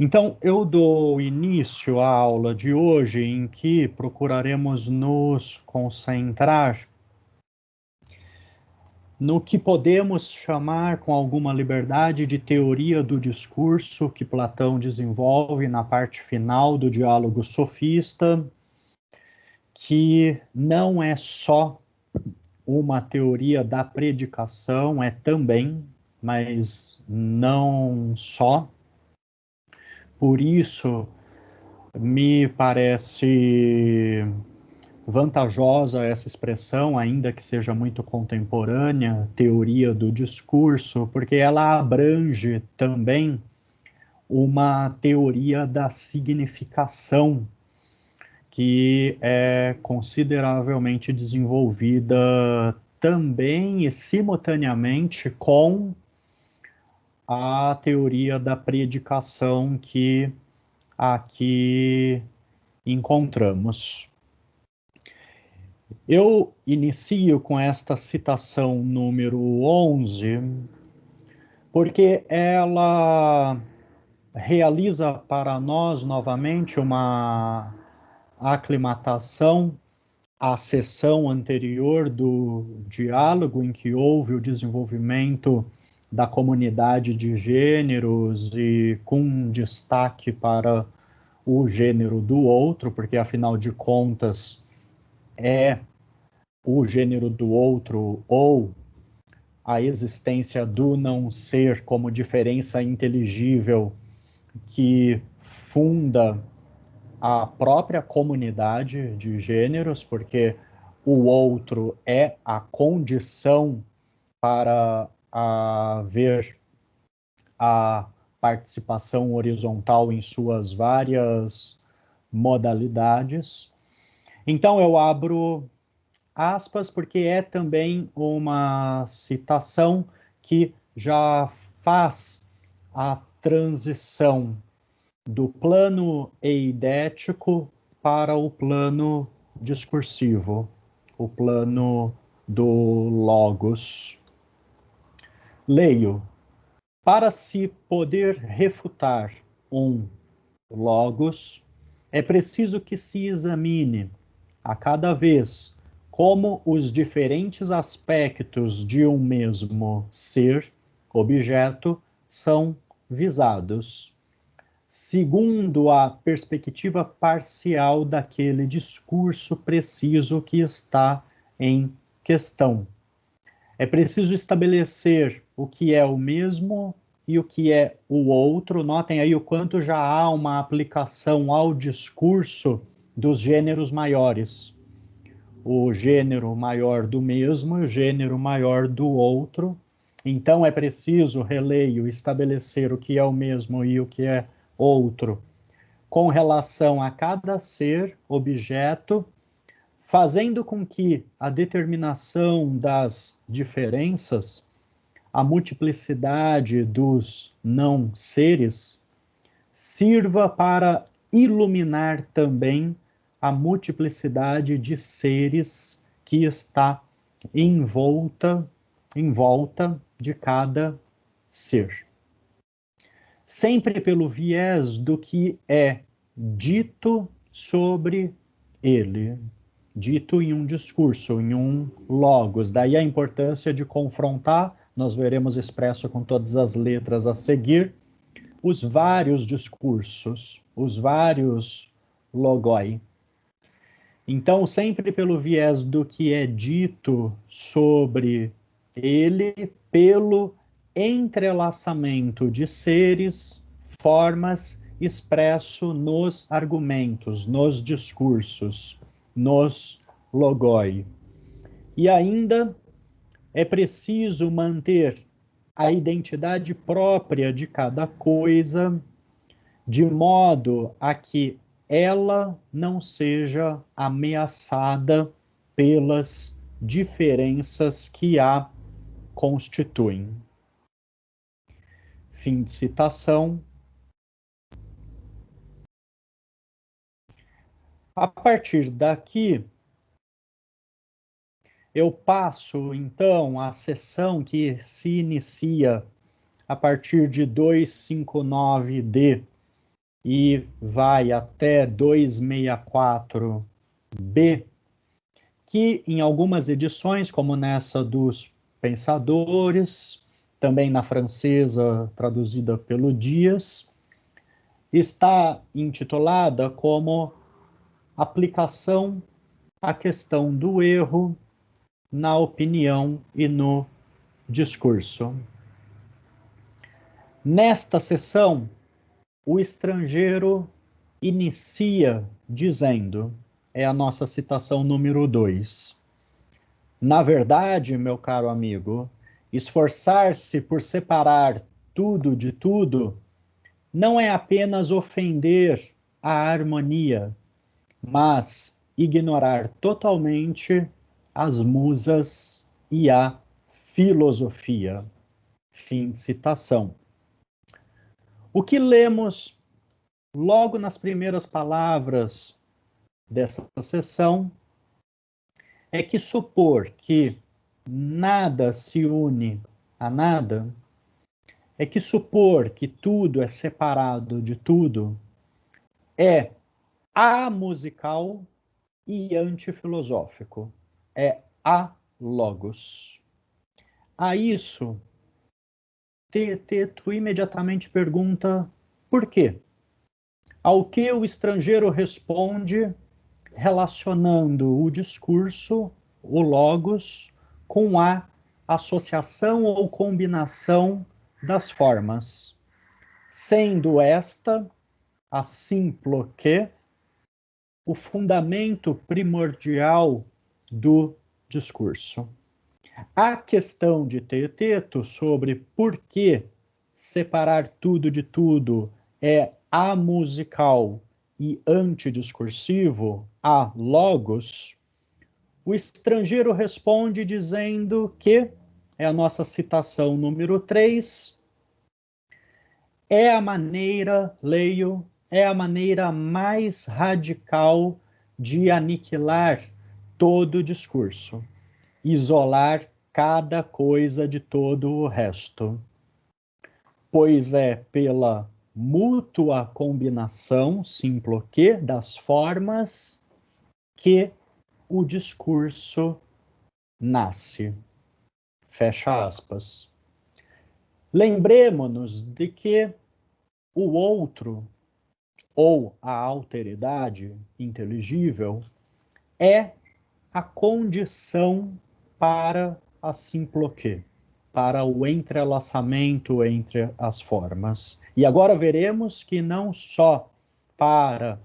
Então, eu dou início à aula de hoje, em que procuraremos nos concentrar no que podemos chamar, com alguma liberdade, de teoria do discurso que Platão desenvolve na parte final do Diálogo Sofista, que não é só uma teoria da predicação, é também, mas não só. Por isso, me parece vantajosa essa expressão, ainda que seja muito contemporânea, teoria do discurso, porque ela abrange também uma teoria da significação que é consideravelmente desenvolvida também e simultaneamente com a teoria da predicação que aqui encontramos. Eu inicio com esta citação número 11, porque ela realiza para nós novamente uma aclimatação à sessão anterior do diálogo, em que houve o desenvolvimento da comunidade de gêneros e com destaque para o gênero do outro, porque afinal de contas é o gênero do outro ou a existência do não ser como diferença inteligível que funda a própria comunidade de gêneros, porque o outro é a condição para haver a participação horizontal em suas várias modalidades. Então eu abro aspas, porque é também uma citação que já faz a transição do plano eidético para o plano discursivo, o plano do logos. Leio. Para se poder refutar um logos, é preciso que se examine a cada vez como os diferentes aspectos de um mesmo ser, objeto, são visados, segundo a perspectiva parcial daquele discurso preciso que está em questão. É preciso estabelecer o que é o mesmo e o que é o outro. Notem aí o quanto já há uma aplicação ao discurso dos gêneros maiores. O gênero maior do mesmo e o gênero maior do outro. Então é preciso, releio, estabelecer o que é o mesmo e o que é outro com relação a cada ser, objeto, fazendo com que a determinação das diferenças, a multiplicidade dos não seres, sirva para iluminar também a multiplicidade de seres que está em volta de cada ser. Sempre pelo viés do que é dito sobre ele, dito em um discurso, em um logos. Daí a importância de confrontar, nós veremos expresso com todas as letras a seguir, os vários discursos, os vários logoi. Então, sempre pelo viés do que é dito sobre ele, pelo entrelaçamento de seres, formas expresso nos argumentos, nos discursos, nos logoi. E ainda é preciso manter a identidade própria de cada coisa, de modo a que ela não seja ameaçada pelas diferenças que a constituem. Fim de citação. A partir daqui, eu passo, então, à seção que se inicia a partir de 259D, e vai até 264b, que em algumas edições, como nessa dos Pensadores, também na francesa, traduzida pelo Dias, está intitulada como Aplicação à questão do erro na opinião e no discurso. Nesta sessão, o estrangeiro inicia dizendo, é a nossa citação número 2. Na verdade, meu caro amigo, esforçar-se por separar tudo de tudo não é apenas ofender a harmonia, mas ignorar totalmente as musas e a filosofia. Fim de citação. O que lemos logo nas primeiras palavras dessa sessão é que supor que nada se une a nada, é que supor que tudo é separado de tudo, é amusical e antifilosófico. É alogos. A isso, Teeteto imediatamente pergunta por quê? Ao que o estrangeiro responde relacionando o discurso, o logos, com a associação ou combinação das formas, sendo esta, a simploque, o fundamento primordial do discurso. A questão de Teeteto sobre por que separar tudo de tudo é amusical e antidiscursivo, a logos, o estrangeiro responde dizendo que, é a nossa citação número 3, é a maneira, leio, é a maneira mais radical de aniquilar todo o discurso, isolar cada coisa de todo o resto, pois é pela mútua combinação, simploque, das formas que o discurso nasce. Fecha aspas. Lembremos-nos de que o outro, ou a alteridade inteligível, é a condição para a simploque, para o entrelaçamento entre as formas. E agora veremos que não só para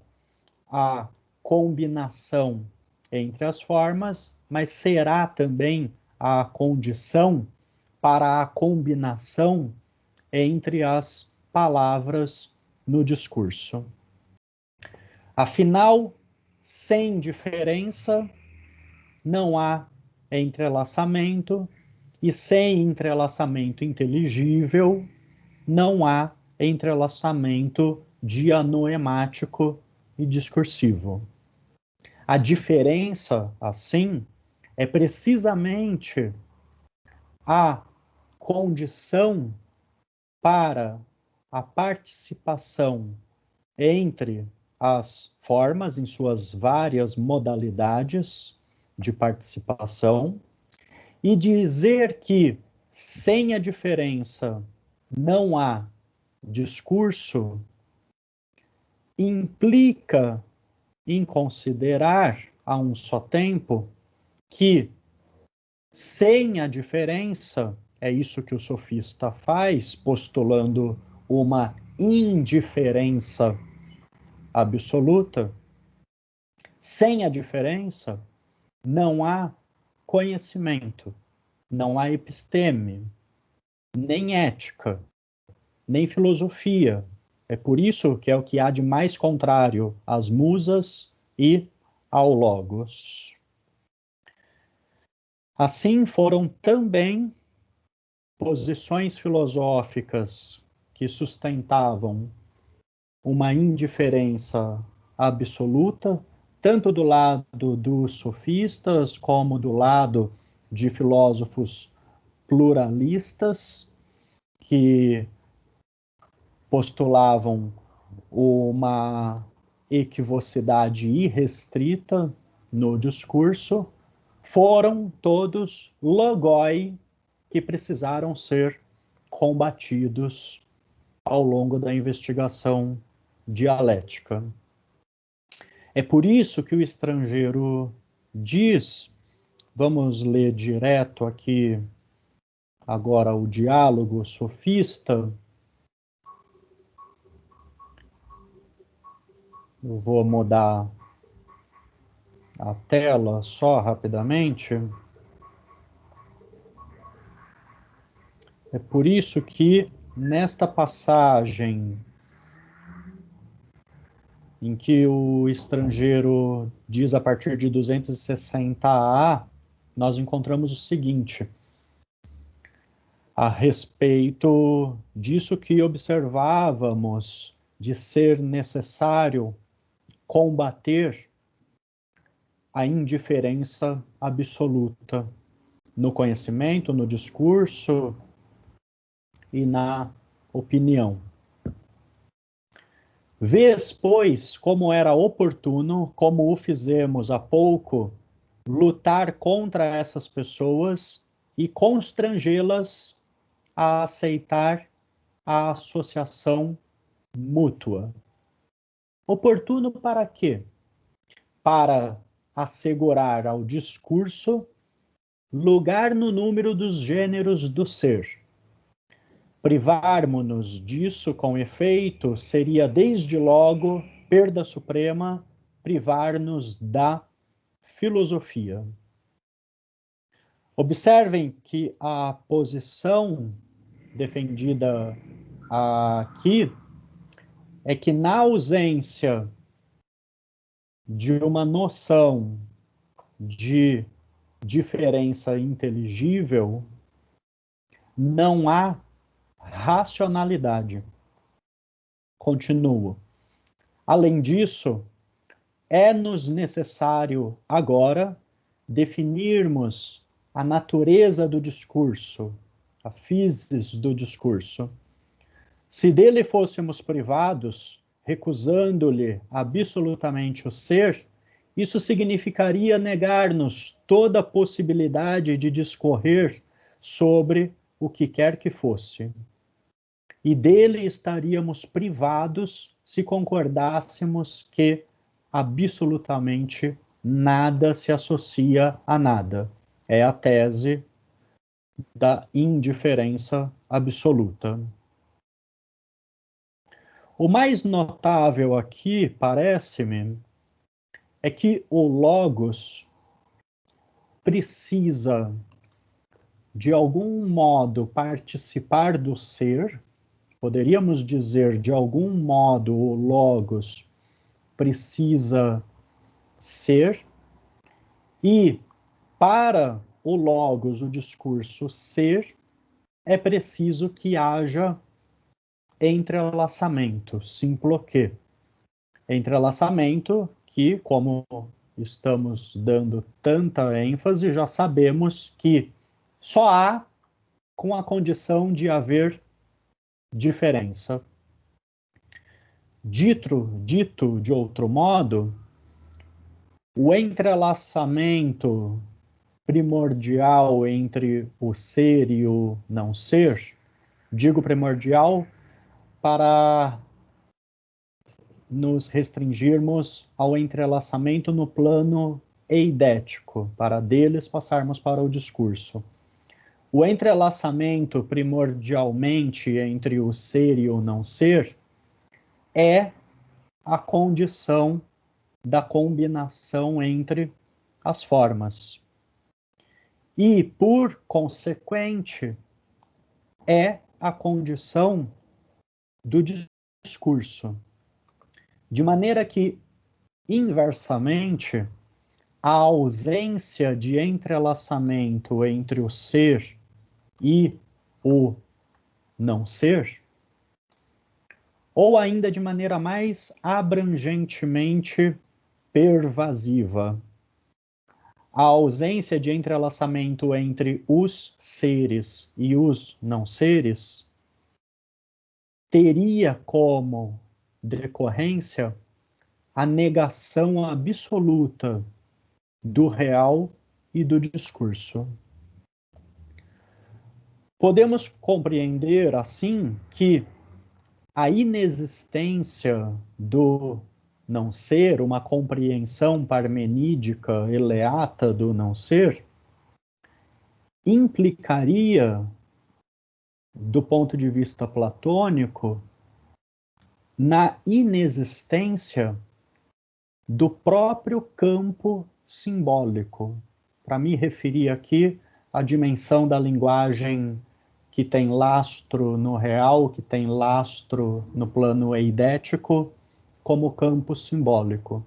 a combinação entre as formas, mas será também a condição para a combinação entre as palavras no discurso. Afinal, sem diferença, não há entrelaçamento, e sem entrelaçamento inteligível, não há entrelaçamento dianoemático e discursivo. A diferença, assim, é precisamente a condição para a participação entre as formas em suas várias modalidades de participação e dizer que sem a diferença não há discurso implica em considerar a um só tempo que sem a diferença, é isso que o sofista faz, postulando uma indiferença absoluta, sem a diferença, não há conhecimento, não há episteme, nem ética, nem filosofia. É por isso que é o que há de mais contrário às musas e ao logos. Assim foram também posições filosóficas que sustentavam uma indiferença absoluta, tanto do lado dos sofistas, como do lado de filósofos pluralistas, que postulavam uma equivocidade irrestrita no discurso, foram todos logoi que precisaram ser combatidos ao longo da investigação dialética. É por isso que o estrangeiro diz, vamos ler direto aqui agora o diálogo sofista. Eu vou mudar a tela só rapidamente. É por isso que nesta passagem em que o estrangeiro diz a partir de 260A, nós encontramos o seguinte: a respeito disso que observávamos de ser necessário combater a indiferença absoluta no conhecimento, no discurso e na opinião. Vês, pois, como era oportuno, como o fizemos há pouco, lutar contra essas pessoas e constrangê-las a aceitar a associação mútua. Oportuno para quê? Para assegurar ao discurso lugar no número dos gêneros do ser. Privarmos-nos disso com efeito seria, desde logo, perda suprema, privar-nos da filosofia. Observem que a posição defendida aqui é que, na ausência de uma noção de diferença inteligível, não há racionalidade. Continuo. Além disso, é-nos necessário agora definirmos a natureza do discurso, a physis do discurso. Se dele fôssemos privados, recusando-lhe absolutamente o ser, isso significaria negar-nos toda a possibilidade de discorrer sobre o que quer que fosse. E dele estaríamos privados se concordássemos que absolutamente nada se associa a nada. É a tese da indiferença absoluta. O mais notável aqui, parece-me, é que o logos precisa, de algum modo, participar do ser. Poderíamos dizer, de algum modo, o logos precisa ser, e para o logos, o discurso ser, é preciso que haja entrelaçamento, simploquê. Entrelaçamento que, como estamos dando tanta ênfase, já sabemos que só há com a condição de haver diferença. Dito de outro modo, o entrelaçamento primordial entre o ser e o não ser, digo primordial para nos restringirmos ao entrelaçamento no plano eidético, para deles passarmos para o discurso. O entrelaçamento primordialmente entre o ser e o não ser é a condição da combinação entre as formas. E, por consequente, é a condição do discurso. De maneira que, inversamente, a ausência de entrelaçamento entre o ser e o não ser, ou ainda de maneira mais abrangentemente pervasiva, a ausência de entrelaçamento entre os seres e os não seres teria como decorrência, a negação absoluta do real e do discurso. Podemos compreender, assim, que a inexistência do não ser, uma compreensão parmenídica eleata do não ser, implicaria, do ponto de vista platônico, na inexistência do próprio campo simbólico. Para me referir aqui à dimensão da linguagem que tem lastro no real, que tem lastro no plano eidético, como campo simbólico.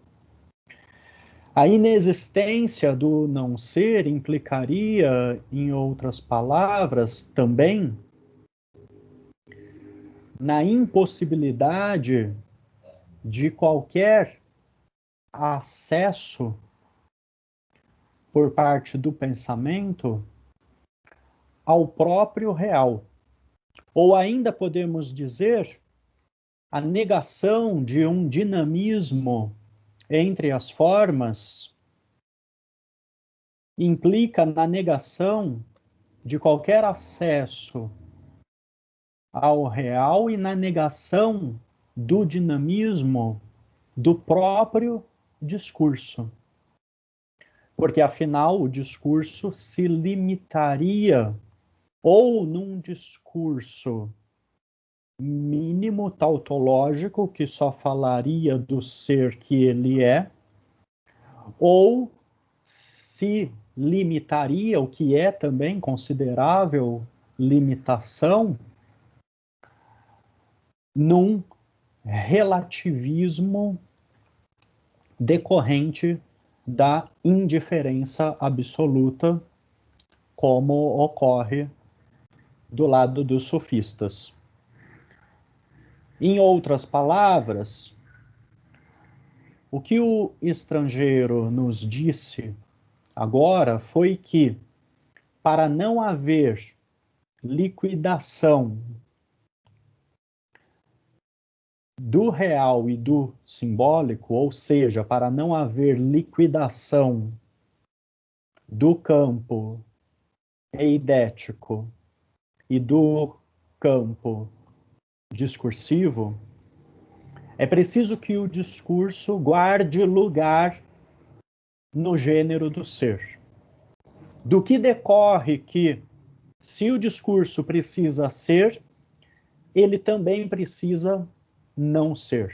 A inexistência do não ser implicaria, em outras palavras, também na impossibilidade de qualquer acesso por parte do pensamento ao próprio real. Ou ainda podemos dizer a negação de um dinamismo entre as formas implica na negação de qualquer acesso ao real e na negação do dinamismo do próprio discurso. Porque, afinal, o discurso se limitaria ou num discurso mínimo tautológico, que só falaria do ser que ele é, ou se limitaria, o que é também considerável limitação, num relativismo decorrente da indiferença absoluta, como ocorre do lado dos sofistas. Em outras palavras, o que o estrangeiro nos disse agora foi que, para não haver liquidação do real e do simbólico, ou seja, para não haver liquidação do campo eidético e do campo discursivo, é preciso que o discurso guarde lugar no gênero do ser. Do que decorre que, se o discurso precisa ser, ele também precisa não ser.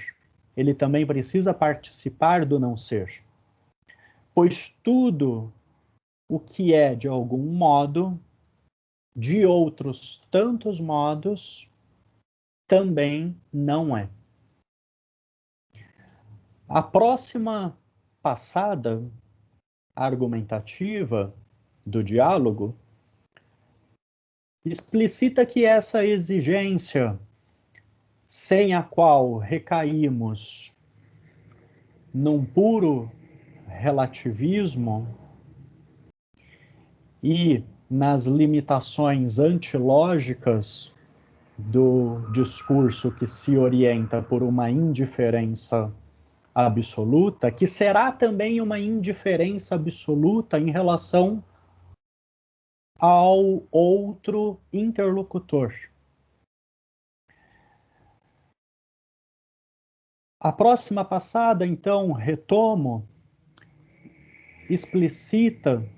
Ele também precisa participar do não ser. Pois tudo o que é de algum modo, de outros tantos modos, também não é. A próxima passada argumentativa do diálogo explicita que essa exigência, sem a qual recaímos num puro relativismo e nas limitações antilógicas do discurso que se orienta por uma indiferença absoluta, que será também uma indiferença absoluta em relação ao outro interlocutor. A próxima passada, então, retomo, explicita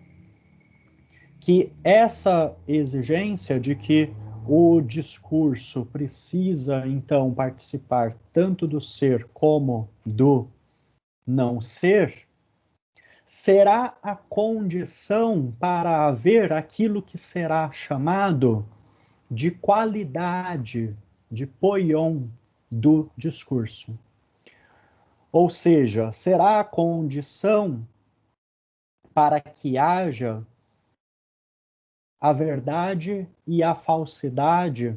que essa exigência de que o discurso precisa, então, participar tanto do ser como do não ser, será a condição para haver aquilo que será chamado de qualidade, de poion do discurso. Ou seja, será a condição para que haja a verdade e a falsidade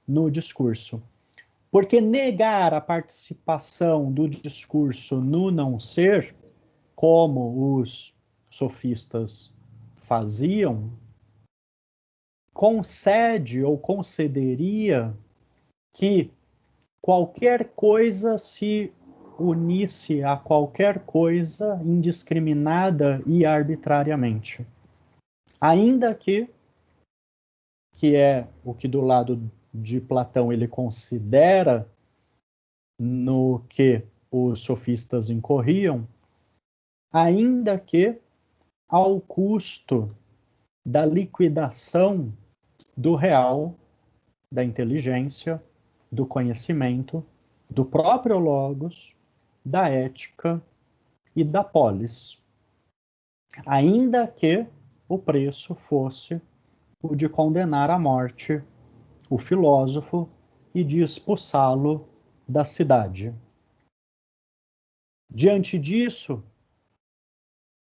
no discurso. Porque negar a participação do discurso no não ser, como os sofistas faziam, concede ou concederia que qualquer coisa se unisse a qualquer coisa indiscriminada e arbitrariamente. Ainda que é o que do lado de Platão ele considera no que os sofistas incorriam, ainda que ao custo da liquidação do real, da inteligência, do conhecimento, do próprio logos, da ética e da polis. Ainda que o preço fosse o de condenar à morte o filósofo e de expulsá-lo da cidade. Diante disso,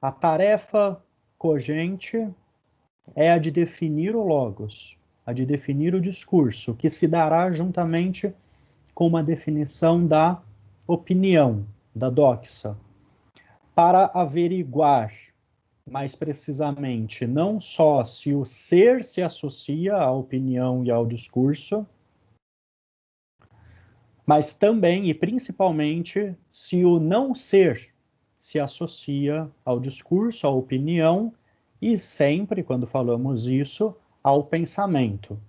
a tarefa cogente é a de definir o logos, a de definir o discurso, que se dará juntamente com uma definição da opinião, da doxa, para averiguar mais precisamente não só se o ser se associa à opinião e ao discurso, mas também e principalmente se o não ser se associa ao discurso, à opinião e sempre, quando falamos isso, ao pensamento,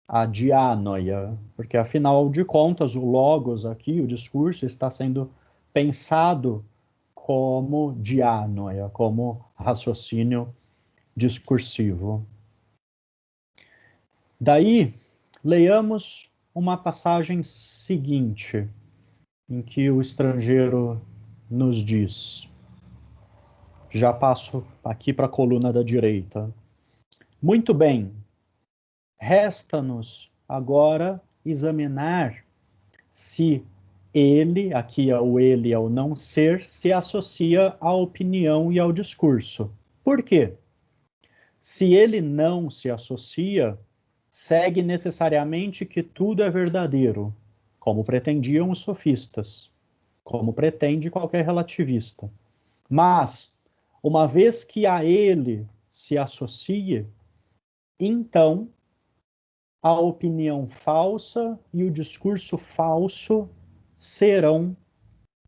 à dianoia, porque afinal de contas o logos aqui, o discurso, está sendo pensado como dianoia, como raciocínio discursivo. Daí, leiamos uma passagem seguinte, em que o estrangeiro nos diz, já passo aqui para a coluna da direita. Muito bem, resta-nos agora examinar se ele, aqui é o ele, é o não ser, se associa à opinião e ao discurso. Por quê? Se ele não se associa, segue necessariamente que tudo é verdadeiro, como pretendiam os sofistas, como pretende qualquer relativista. Mas, uma vez que a ele se associe, então a opinião falsa e o discurso falso serão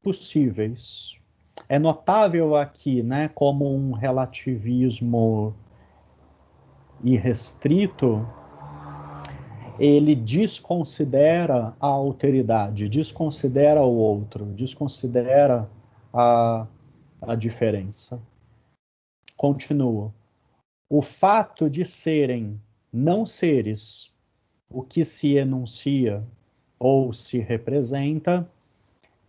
possíveis. É notável aqui, né, como um relativismo irrestrito, ele desconsidera a alteridade, desconsidera o outro, desconsidera a diferença. Continuo. O fato de serem não seres o que se enuncia ou se representa,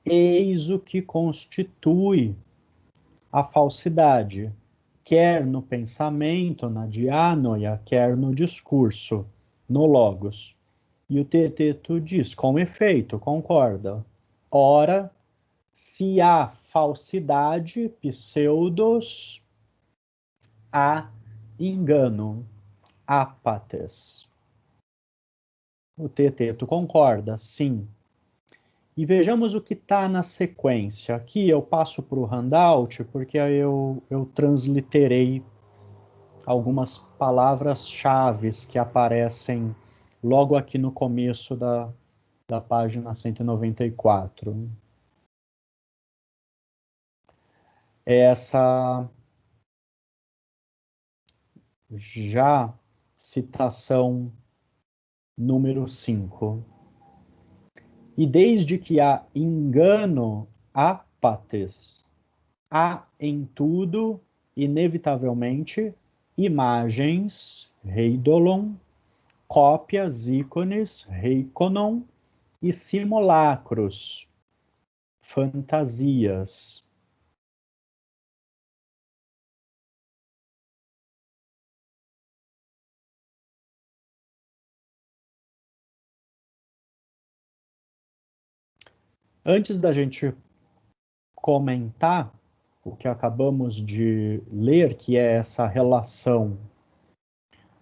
eis o que constitui a falsidade, quer no pensamento, na dianoia, quer no discurso, no logos. E o Teteto diz, com efeito, concorda. Ora, se há falsidade, pseudos, há engano, ápates. O Teteto concorda, sim. E vejamos o que está na sequência. Aqui eu passo para o handout, porque eu transliterei algumas palavras-chave que aparecem logo aqui no começo da página 194. Essa já citação número 5. E desde que há engano, ápates, há em tudo, inevitavelmente, imagens, reidolon, cópias, ícones, reikonon, e simulacros, fantasias. Antes da gente comentar o que acabamos de ler, que é essa relação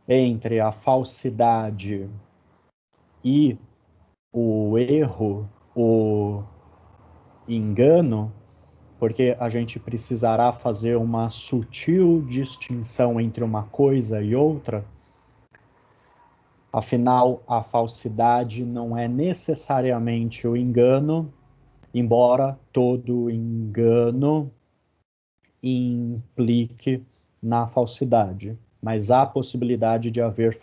entre a falsidade e o erro, o engano, porque a gente precisará fazer uma sutil distinção entre uma coisa e outra, Afinal, a falsidade não é necessariamente o engano, embora todo engano implique na falsidade, mas há possibilidade de haver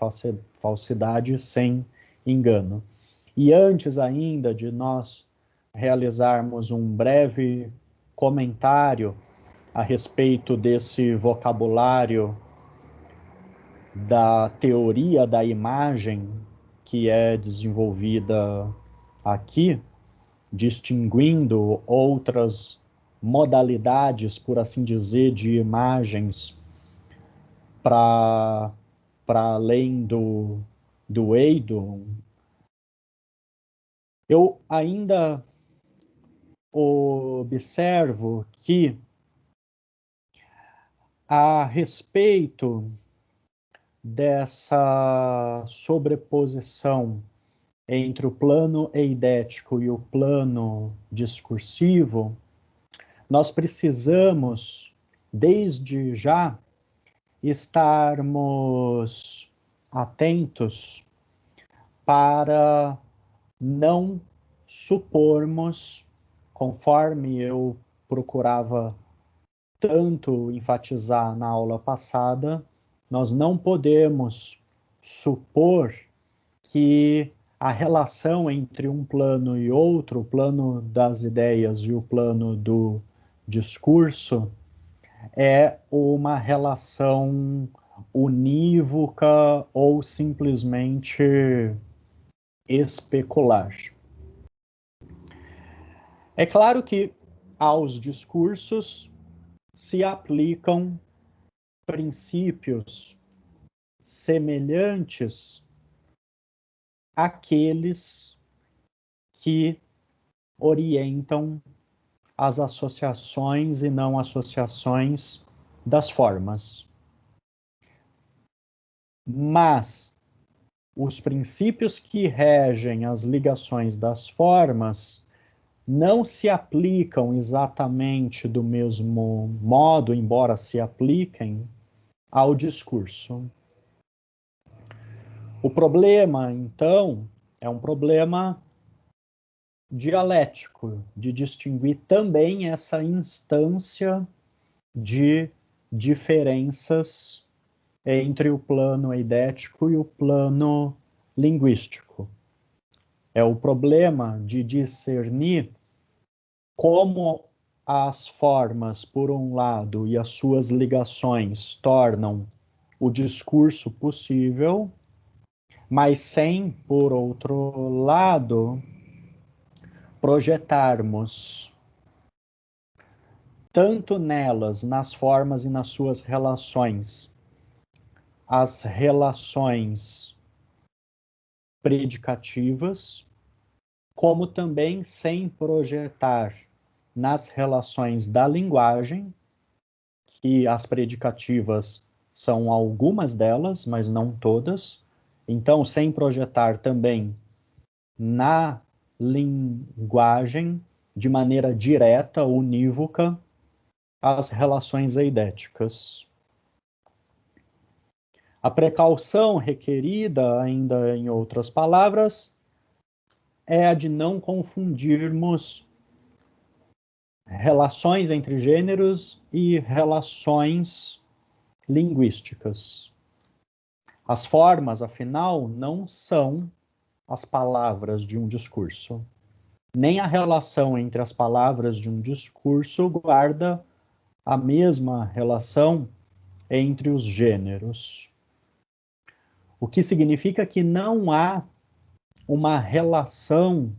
falsidade sem engano. E antes ainda de nós realizarmos um breve comentário a respeito desse vocabulário da teoria da imagem que é desenvolvida aqui, distinguindo outras modalidades, por assim dizer, de imagens para além do Eidon, eu ainda observo que a respeito dessa sobreposição entre o plano eidético e o plano discursivo, nós precisamos, desde já, estarmos atentos para não supormos, conforme eu procurava tanto enfatizar na aula passada, nós não podemos supor que a relação entre um plano e outro, o plano das ideias e o plano do discurso, é uma relação unívoca ou simplesmente especular. É claro que aos discursos se aplicam princípios semelhantes àqueles que orientam as associações e não associações das formas. Mas os princípios que regem as ligações das formas não se aplicam exatamente do mesmo modo, embora se apliquem, ao discurso. O problema, então, é um problema dialético, de distinguir também essa instância de diferenças entre o plano eidético e o plano linguístico. É o problema de discernir como as formas, por um lado, e as suas ligações tornam o discurso possível, mas sem, por outro lado, projetarmos tanto nelas, nas formas e nas suas relações, as relações predicativas, como também sem projetar nas relações da linguagem, que as predicativas são algumas delas, mas não todas, então sem projetar também na linguagem, de maneira direta, unívoca, as relações eidéticas. A precaução requerida, ainda em outras palavras, é a de não confundirmos relações entre gêneros e relações linguísticas. As formas, afinal, não são as palavras de um discurso. Nem a relação entre as palavras de um discurso guarda a mesma relação entre os gêneros. O que significa que não há uma relação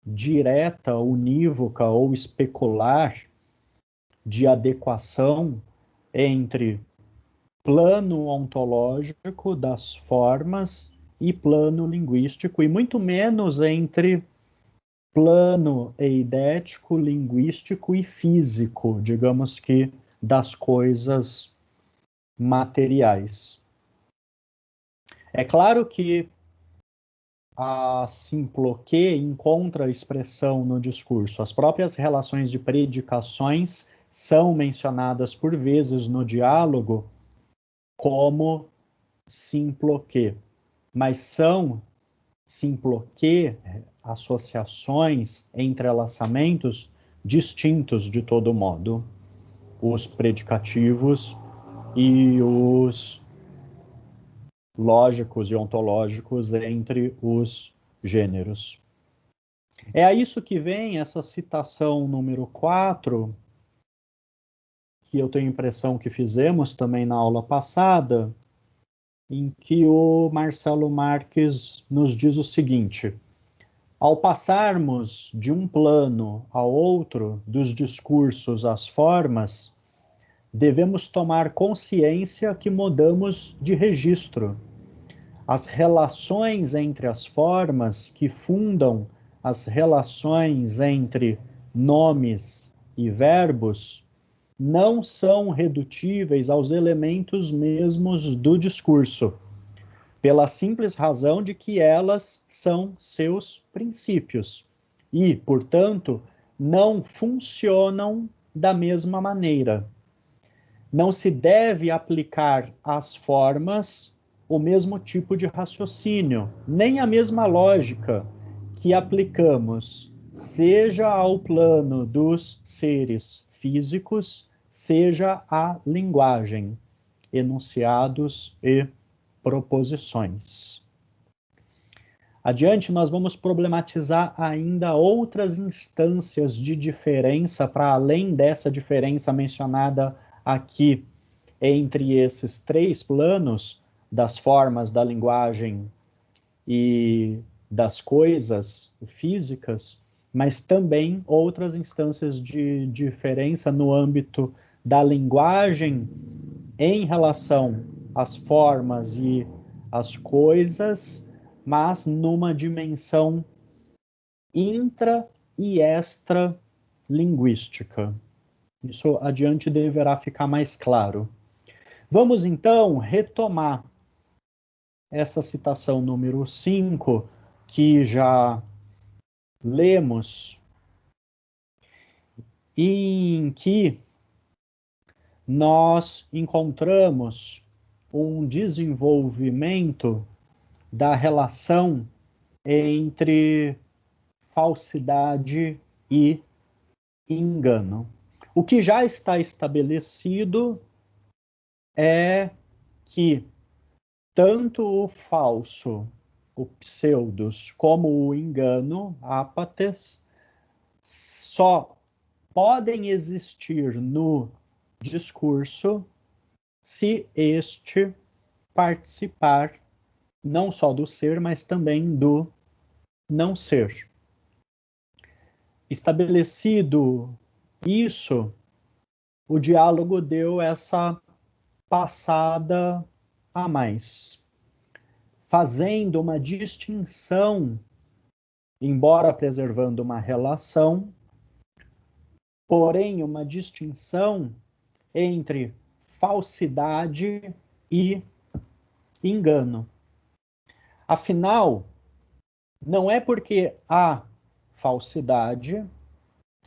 direta, unívoca ou especular de adequação entre plano ontológico das formas e plano linguístico, e muito menos entre plano eidético, linguístico e físico, digamos que das coisas materiais. É claro que a Simploquê encontra expressão no discurso. As próprias relações de predicações são mencionadas por vezes no diálogo como Simploquê. mas são simploquê, associações, entrelaçamentos distintos de todo modo, os predicativos e os lógicos e ontológicos entre os gêneros. É a isso que vem essa citação número 4, que eu tenho a impressão que fizemos também na aula passada, em que o Marcelo Marques nos diz o seguinte: ao passarmos de um plano ao outro, dos discursos às formas, devemos tomar consciência que mudamos de registro. As relações entre as formas que fundam as relações entre nomes e verbos não são redutíveis aos elementos mesmos do discurso, pela simples razão de que elas são seus princípios e, portanto, não funcionam da mesma maneira. Não se deve aplicar às formas o mesmo tipo de raciocínio, nem a mesma lógica que aplicamos, seja ao plano dos seres físicos, seja à linguagem, enunciados e proposições. Adiante, nós vamos problematizar ainda outras instâncias de diferença, para além dessa diferença mencionada aqui entre esses três planos, das formas, da linguagem e das coisas físicas, mas também outras instâncias de diferença no âmbito da linguagem em relação às formas e às coisas, mas numa dimensão intra e extra linguística. Isso adiante deverá ficar mais claro. Vamos então retomar essa citação número 5, que já lemos, em que nós encontramos um desenvolvimento da relação entre falsidade e engano. O que já está estabelecido é que tanto o falso, o pseudos, como o engano, ápates, só podem existir no discurso se este participar não só do ser, mas também do não ser. Estabelecido isso, o diálogo deu essa passada a mais, fazendo uma distinção, embora preservando uma relação, porém uma distinção entre falsidade e engano. Afinal, não é porque há falsidade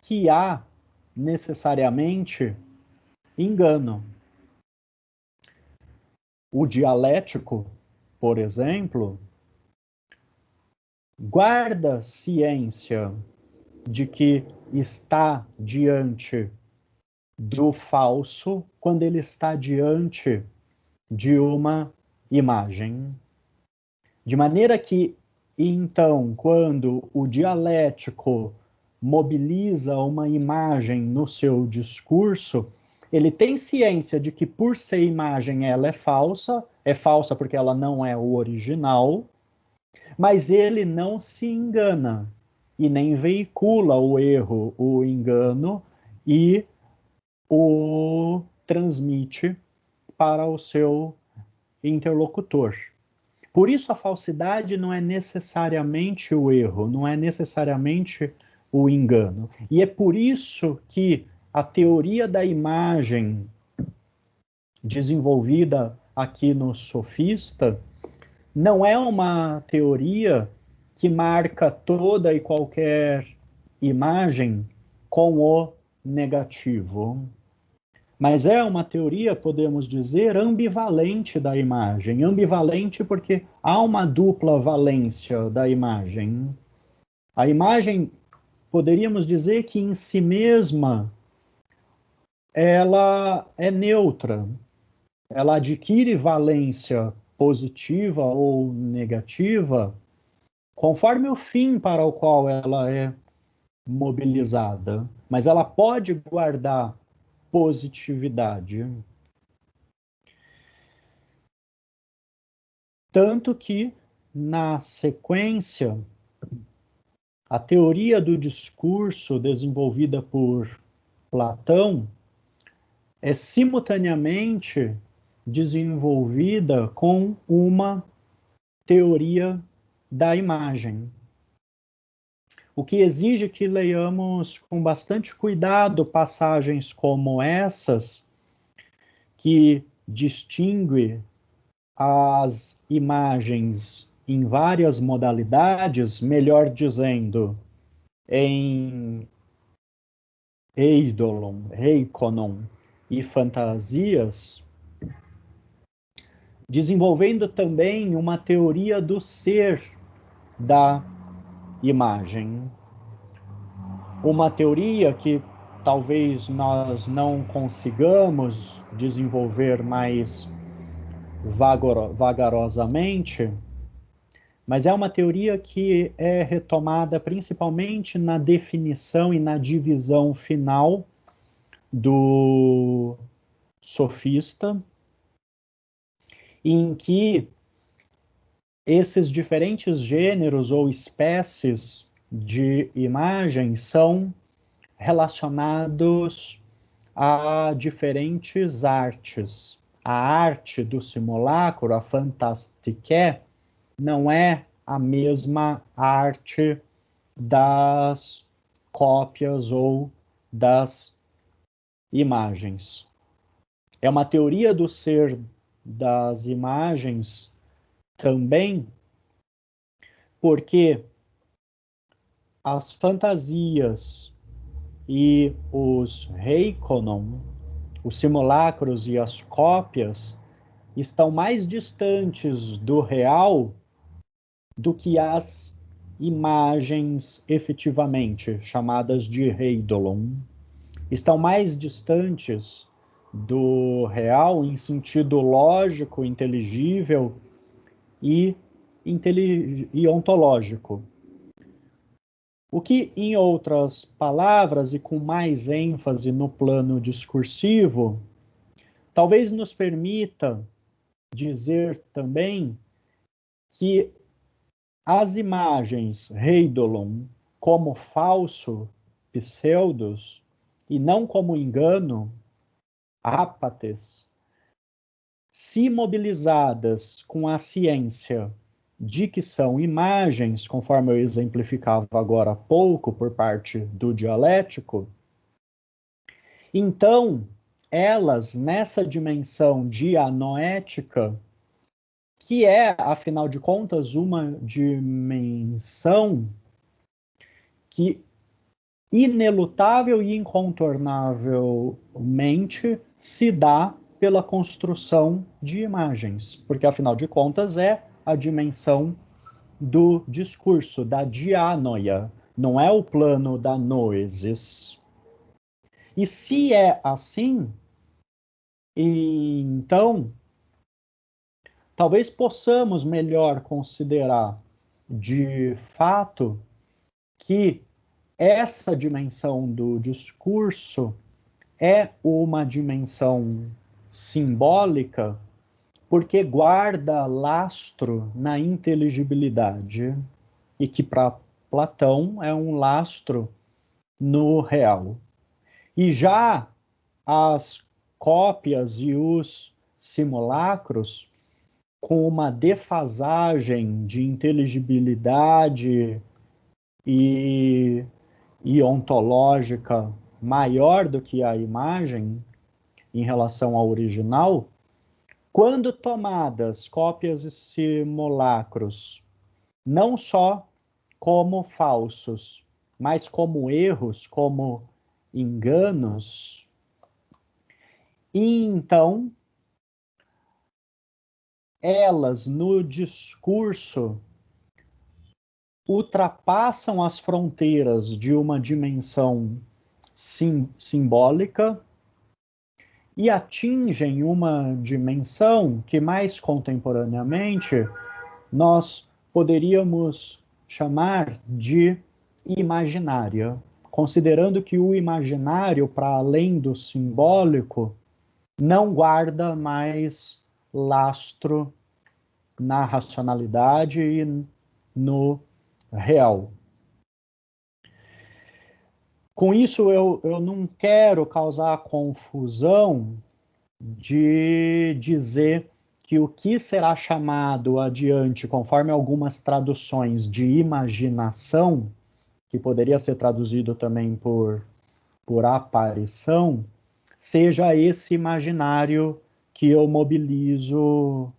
que há necessariamente engano. O dialético, por exemplo, guarda ciência de que está diante do falso quando ele está diante de uma imagem. De maneira que, então, quando o dialético mobiliza uma imagem no seu discurso, ele tem ciência de que, por ser imagem, ela é falsa porque ela não é o original, mas ele não se engana e nem veicula o erro, o engano, e o transmite para o seu interlocutor. Por isso a falsidade não é necessariamente o erro, não é necessariamente o engano. E é por isso que a teoria da imagem desenvolvida aqui no Sofista não é uma teoria que marca toda e qualquer imagem com o negativo. Mas é uma teoria, podemos dizer, ambivalente da imagem. Ambivalente porque há uma dupla valência da imagem. A imagem, poderíamos dizer que em si mesma, ela é neutra. Ela adquire valência positiva ou negativa conforme o fim para o qual ela é mobilizada. Mas ela pode guardar positividade. Tanto que, na sequência, a teoria do discurso desenvolvida por Platão é simultaneamente desenvolvida com uma teoria da imagem. O que exige que leiamos com bastante cuidado passagens como essas, que distingue as imagens em várias modalidades, melhor dizendo, em eidolon, reikonon e fantasias, desenvolvendo também uma teoria do ser da imagem. Uma teoria que talvez nós não consigamos desenvolver mais vagarosamente, mas é uma teoria que é retomada principalmente na definição e na divisão final do sofista, em que esses diferentes gêneros ou espécies de imagens são relacionados a diferentes artes. A arte do simulacro, a fantastique, não é a mesma arte das cópias ou das imagens. É uma teoria do ser das imagens também, porque as fantasias e os reikonon, os simulacros e as cópias, estão mais distantes do real do que as imagens efetivamente chamadas de eidolon. Estão mais distantes do real em sentido lógico, inteligível e ontológico. O que, em outras palavras, e com mais ênfase no plano discursivo, talvez nos permita dizer também que as imagens eidolon como falso, pseudos, e não como engano, ápates, se mobilizadas com a ciência de que são imagens, conforme eu exemplificava agora há pouco por parte do dialético, então elas, nessa dimensão dianoética, que é, afinal de contas, uma dimensão que inelutável e incontornavelmente se dá pela construção de imagens, porque afinal de contas é a dimensão do discurso, da dianoia, não é o plano da noesis. E se é assim, então talvez possamos melhor considerar de fato que essa dimensão do discurso é uma dimensão simbólica porque guarda lastro na inteligibilidade e que para Platão é um lastro no real. E já as cópias e os simulacros, com uma defasagem de inteligibilidade e ontológica maior do que a imagem em relação ao original, quando tomadas cópias e simulacros, não só como falsos, mas como erros, como enganos, E então, elas no discurso ultrapassam as fronteiras de uma dimensão simbólica e atingem uma dimensão que mais contemporaneamente nós poderíamos chamar de imaginária, considerando que o imaginário, para além do simbólico, não guarda mais lastro na racionalidade e no real. Com isso, eu não quero causar confusão de dizer que o que será chamado adiante, conforme algumas traduções, de imaginação, que poderia ser traduzido também por aparição, seja esse imaginário que eu mobilizo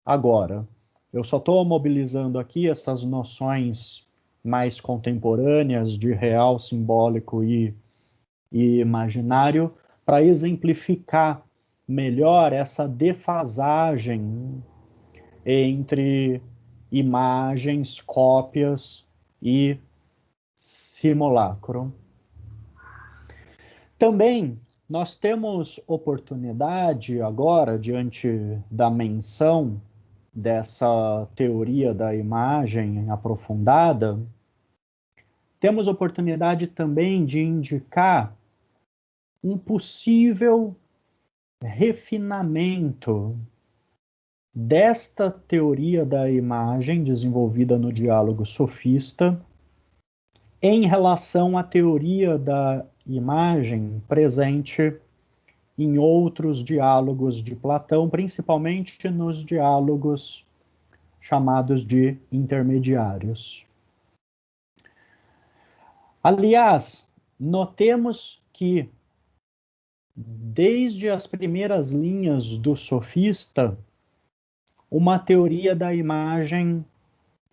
agora. Eu só estou mobilizando aqui essas noções mais contemporâneas de real, simbólico e imaginário para exemplificar melhor essa defasagem entre imagens, cópias e simulacro. Também nós temos oportunidade agora, diante da menção dessa teoria da imagem aprofundada, temos oportunidade também de indicar um possível refinamento desta teoria da imagem desenvolvida no diálogo sofista em relação à teoria da imagem presente em outros diálogos de Platão, principalmente nos diálogos chamados de intermediários. Aliás, notemos que desde as primeiras linhas do sofista, uma teoria da imagem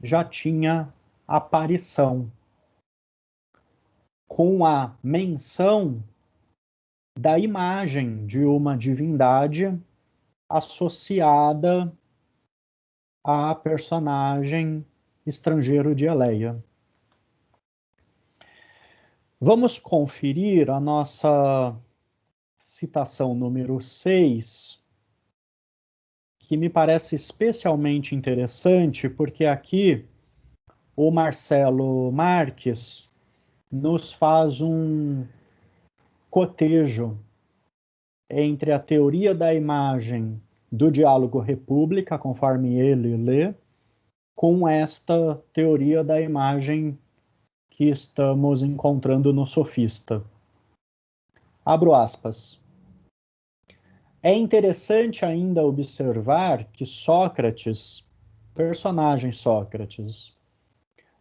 já tinha aparição, com a menção da imagem de uma divindade associada à personagem estrangeiro de Eleia. Vamos conferir a nossa citação número 6, que me parece especialmente interessante, porque aqui o Marcelo Marques nos faz um cotejo entre a teoria da imagem do diálogo República, conforme ele lê, com esta teoria da imagem que estamos encontrando no sofista. Abro aspas. É interessante ainda observar que Sócrates, personagem Sócrates,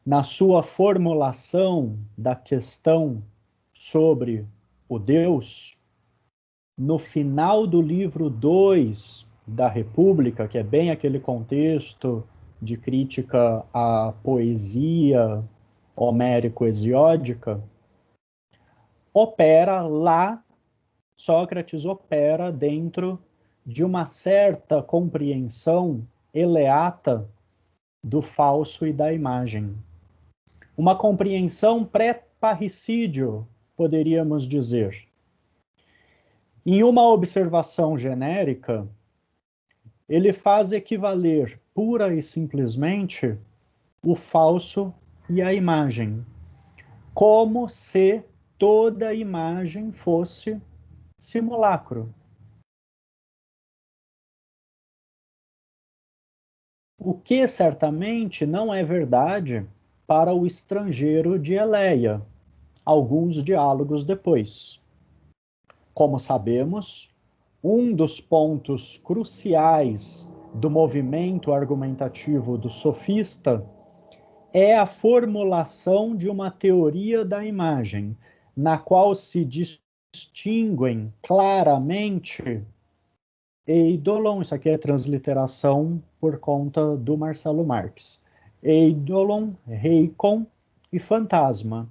na sua formulação da questão sobre o Deus, no final do livro 2 da República, que é bem aquele contexto de crítica à poesia homérico-hesiódica, opera lá, Sócrates opera dentro de uma certa compreensão eleata do falso e da imagem. Uma compreensão pré-parricídio, poderíamos dizer. Em uma observação genérica, ele faz equivaler pura e simplesmente o falso e a imagem, como se toda imagem fosse simulacro. O que certamente não é verdade para o estrangeiro de Eleia, alguns diálogos depois. Como sabemos, um dos pontos cruciais do movimento argumentativo do sofista é a formulação de uma teoria da imagem, na qual se distinguem claramente eidolon, isso aqui é transliteração por conta do Marcelo Marques, eidolon, reikon e fantasma,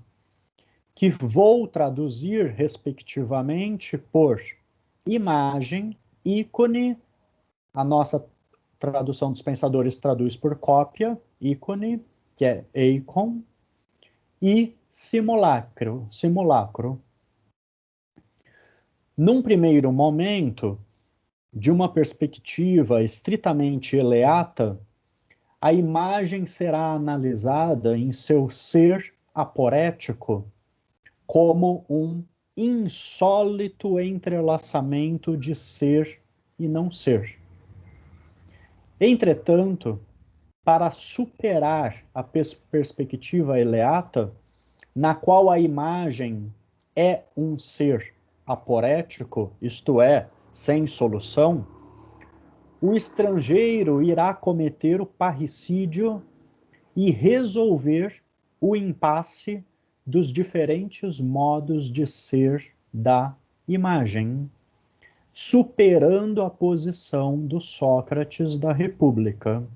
que vou traduzir respectivamente por imagem, ícone, a nossa tradução dos pensadores traduz por cópia, ícone, que é eikon, e simulacro. Num primeiro momento, de uma perspectiva estritamente eleata, a imagem será analisada em seu ser aporético como um insólito entrelaçamento de ser e não ser. Entretanto, para superar a perspectiva eleata, na qual a imagem é um ser aporético, isto é, sem solução, o estrangeiro irá cometer o parricídio e resolver o impasse dos diferentes modos de ser da imagem, superando a posição do Sócrates da República.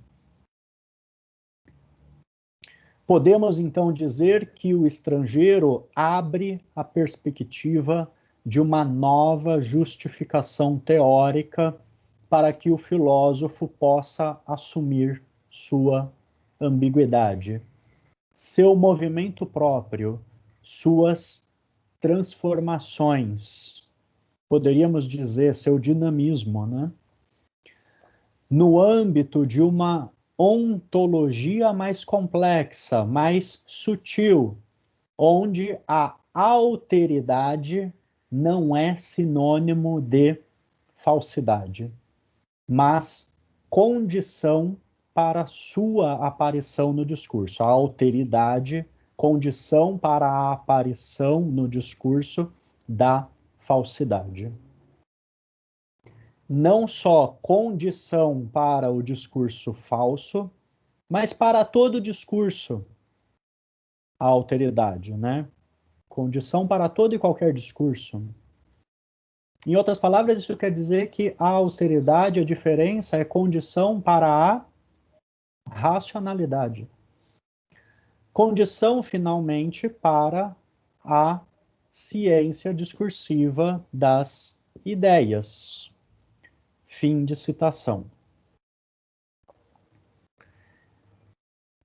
Podemos então dizer que o estrangeiro abre a perspectiva de uma nova justificação teórica para que o filósofo possa assumir sua ambiguidade, seu movimento próprio, suas transformações, poderíamos dizer seu dinamismo, né? No âmbito de uma ontologia mais complexa, mais sutil, onde a alteridade não é sinônimo de falsidade, mas condição para sua aparição no discurso. A alteridade, condição para a aparição no discurso da falsidade. Não só condição para o discurso falso, mas para todo discurso, a alteridade, né? Condição para todo e qualquer discurso. Em outras palavras, isso quer dizer que a alteridade, a diferença, é condição para a racionalidade. Condição, finalmente, para a ciência discursiva das ideias. Fim de citação.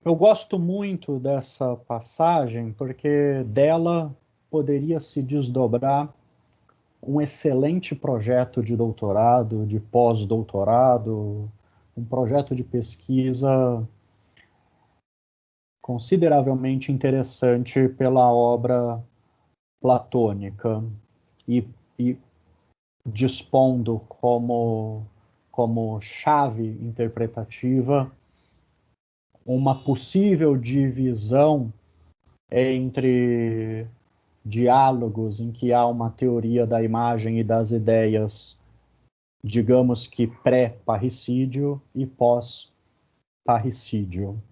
Eu gosto muito dessa passagem porque dela poderia se desdobrar um excelente projeto de doutorado, de pós-doutorado, um projeto de pesquisa consideravelmente interessante pela obra platônica e dispondo como chave interpretativa uma possível divisão entre diálogos em que há uma teoria da imagem e das ideias, digamos que pré-parricídio e pós-parricídio.